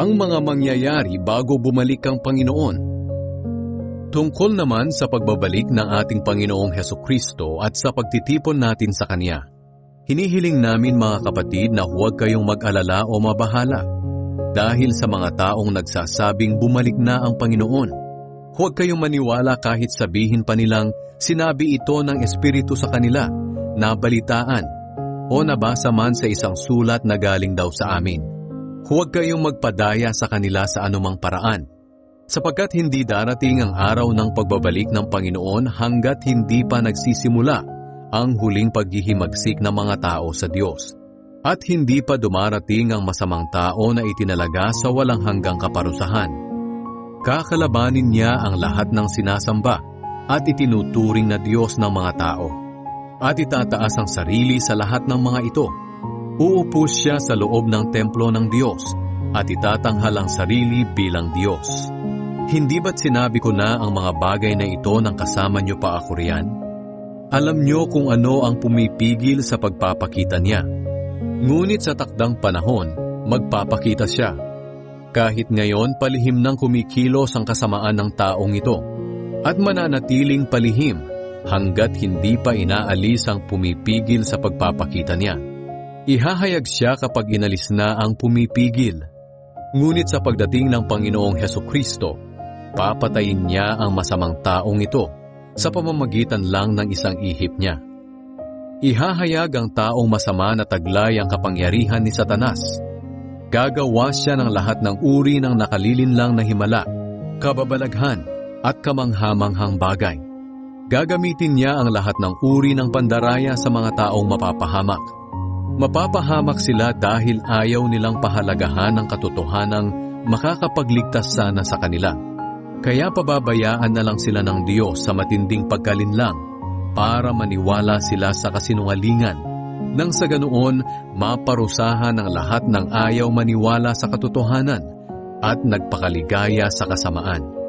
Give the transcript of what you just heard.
ang mga mangyayari bago bumalik ang Panginoon. Tungkol naman sa pagbabalik ng ating Panginoong Hesukristo at sa pagtitipon natin sa Kanya, hinihiling namin mga kapatid na huwag kayong mag-alala o mabahala dahil sa mga taong nagsasabing bumalik na ang Panginoon. Huwag kayong maniwala kahit sabihin pa nilang sinabi ito ng Espiritu sa kanila, nabalitaan, o nabasa man sa isang sulat na galing daw sa amin. Huwag kayong magpadaya sa kanila sa anumang paraan, sapagkat hindi darating ang araw ng pagbabalik ng Panginoon hanggat hindi pa nagsisimula ang huling paghihimagsik ng mga tao sa Diyos, at hindi pa dumarating ang masamang tao na itinalaga sa walang hanggang kaparusahan. Kakalabanin niya ang lahat ng sinasamba at itinuturing na Diyos ng mga tao, at itataas ang sarili sa lahat ng mga ito. Uupo siya sa loob ng templo ng Diyos at itatanghal ang sarili bilang Diyos. Hindi ba't sinabi ko na ang mga bagay na ito nang kasama niyo pa ako riyan? Alam niyo kung ano ang pumipigil sa pagpapakita niya. Ngunit sa takdang panahon, magpapakita siya. Kahit ngayon palihim nang kumikilos ang kasamaan ng taong ito, at mananatiling palihim hanggat hindi pa inaalis ang pumipigil sa pagpapakita niya. Ihahayag siya kapag inalis na ang pumipigil. Ngunit sa pagdating ng Panginoong Hesukristo, papatayin niya ang masamang taong ito sa pamamagitan lang ng isang ihip niya. Ihahayag ang taong masama na taglay ang kapangyarihan ni Satanas. Gagawa siya ng lahat ng uri ng nakalilinlang na himala, kababalaghan at kamanghamanghang bagay. Gagamitin niya ang lahat ng uri ng pandaraya sa mga taong mapapahamak. Mapapahamak sila dahil ayaw nilang pahalagahan ang katotohanang makakapagligtas sana sa kanila. Kaya pababayaan na lang sila ng Diyos sa matinding pagkalinlang para maniwala sila sa kasinungalingan, nang sa ganoon maparusahan ang lahat ng ayaw maniwala sa katotohanan at nagpakaligaya sa kasamaan.